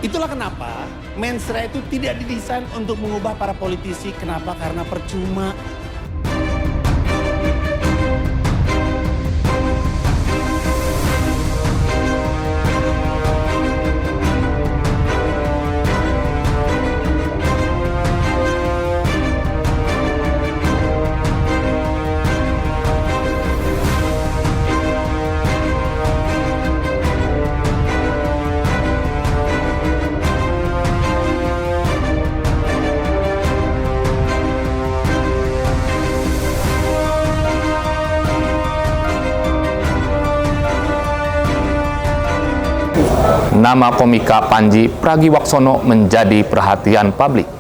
Itulah kenapa Mensreah itu tidak didesain untuk mengubah para politisi. Kenapa? Karena percuma. Nama komika Panji Pragiwaksono menjadi perhatian publik.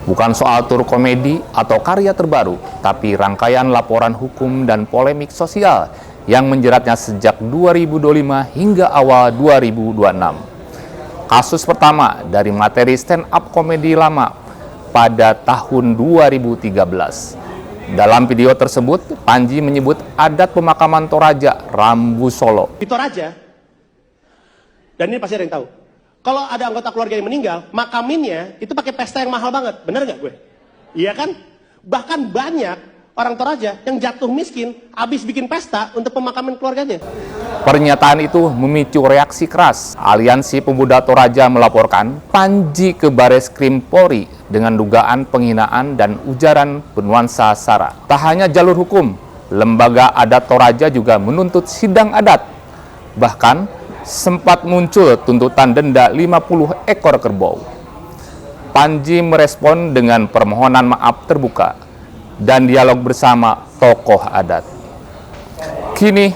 Bukan soal tur komedi atau karya terbaru, tapi rangkaian laporan hukum dan polemik sosial yang menjeratnya sejak 2025 hingga awal 2026. Kasus pertama dari materi stand-up komedi lama pada tahun 2013. Dalam video tersebut, Panji menyebut adat pemakaman Toraja, Rambu Solo. Di Toraja, dan ini pasti ada yang tahu, kalau ada anggota keluarga yang meninggal, makaminnya itu pakai pesta yang mahal banget. Bener nggak gue? Iya kan? Bahkan banyak orang Toraja yang jatuh miskin habis bikin pesta untuk pemakaman keluarganya. Pernyataan itu memicu reaksi keras. Aliansi Pemuda Toraja melaporkan Panji ke Bareskrim Polri dengan dugaan penghinaan dan ujaran bernuansa sara. Tak hanya jalur hukum, lembaga adat Toraja juga menuntut sidang adat. Bahkan sempat muncul tuntutan denda 50 ekor kerbau. Panji merespon dengan permohonan maaf terbuka dan dialog bersama tokoh adat. Kini,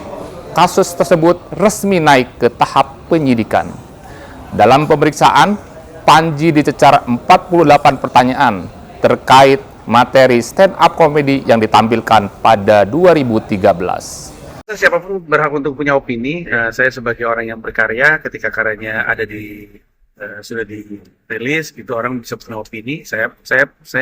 kasus tersebut resmi naik ke tahap penyidikan. Dalam pemeriksaan, Panji dicecar 48 pertanyaan terkait materi stand-up comedy yang ditampilkan pada 2013. Siapapun berhak untuk punya opini. Saya sebagai orang yang berkarya, ketika karyanya ada sudah dirilis, itu orang bisa punya opini. Saya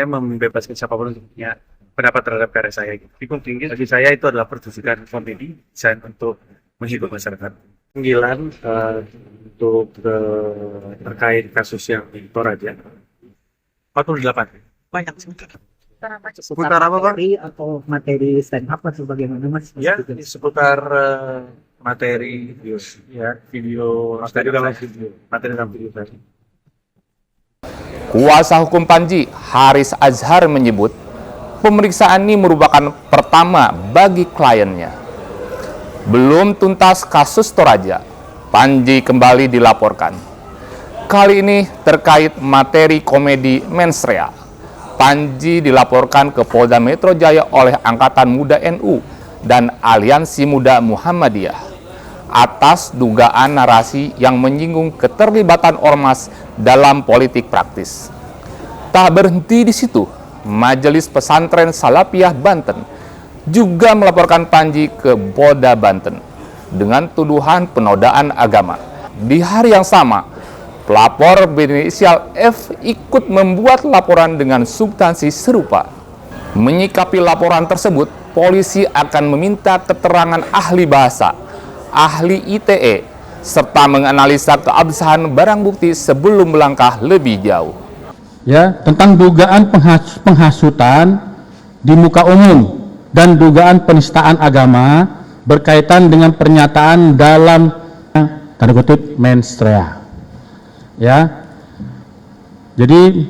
membebaskan siapapun untuk punya pendapat terhadap karya saya. Bagi saya itu adalah pertunjukan komedi desain untuk menghibur masyarakat. Panggilan untuk terkait kasus yang di Toraja 48. Banyak sebentar. Seputar apa, Pak? Atau materi stand up atau bagaimana, Mas? Ya, seputar materi video materi dalam video tadi. Kuasa hukum Panji, Haris Azhar, menyebut pemeriksaan ini merupakan pertama bagi kliennya. Belum tuntas kasus Toraja, Panji kembali dilaporkan. Kali ini terkait materi komedi Mensreah. Panji dilaporkan ke Polda Metro Jaya oleh Angkatan Muda NU dan Aliansi Muda Muhammadiyah atas dugaan narasi yang menyinggung keterlibatan ormas dalam politik praktis. Tak berhenti di situ, Majelis Pesantren Salafiyah Banten juga melaporkan Panji ke Polda Banten dengan tuduhan penodaan agama. Di hari yang sama, pelapor berinisial F ikut membuat laporan dengan substansi serupa. Menyikapi laporan tersebut, polisi akan meminta keterangan ahli bahasa, ahli ITE, serta menganalisa keabsahan barang bukti sebelum melangkah lebih jauh. Ya, tentang dugaan penghasutan di muka umum dan dugaan penistaan agama berkaitan dengan pernyataan dalam tanda kutip Mensreah. Ya, jadi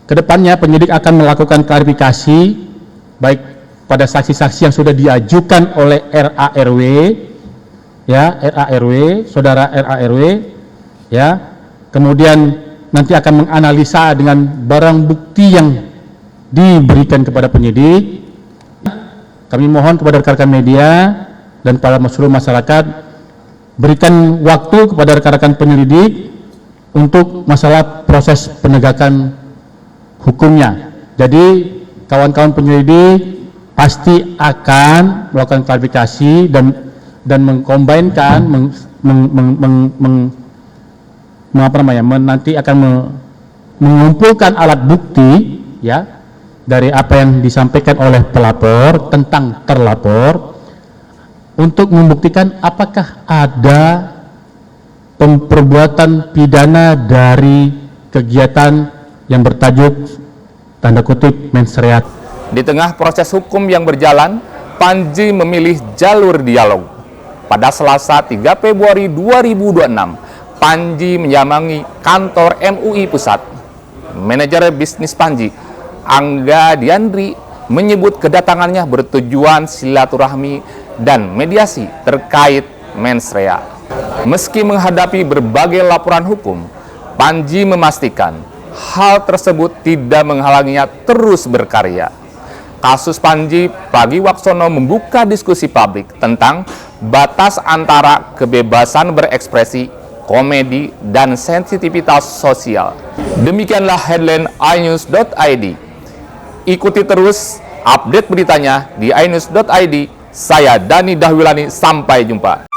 kedepannya penyidik akan melakukan klarifikasi baik pada saksi-saksi yang sudah diajukan oleh RARW, ya, RARW, saudara RARW, ya, kemudian nanti akan menganalisa dengan barang bukti yang diberikan kepada penyidik. Kami mohon kepada rekan-rekan media dan para seluruh masyarakat, berikan waktu kepada rekan-rekan penyelidik untuk masalah proses penegakan hukumnya. Jadi kawan-kawan penyelidik pasti akan melakukan klarifikasi dan mengkombinkan nanti akan mengumpulkan alat bukti, ya, dari apa yang disampaikan oleh pelapor tentang terlapor, untuk membuktikan apakah ada perbuatan pidana dari kegiatan yang bertajuk tanda kutip mensreat. Di tengah proses hukum yang berjalan, Panji memilih jalur dialog. Pada Selasa 3 Februari 2026, Panji menyambangi kantor MUI Pusat. Manajer bisnis Panji, Angga Diandri, menyebut kedatangannya bertujuan silaturahmi dan mediasi terkait mensrea. Meski menghadapi berbagai laporan hukum, Panji memastikan hal tersebut tidak menghalanginya terus berkarya. Kasus Panji Pragiwaksono membuka diskusi publik tentang batas antara kebebasan berekspresi, komedi, dan sensitivitas sosial. Demikianlah headline inews.id. Ikuti terus update beritanya di inews.id. Saya Dani Dahwilani, sampai jumpa.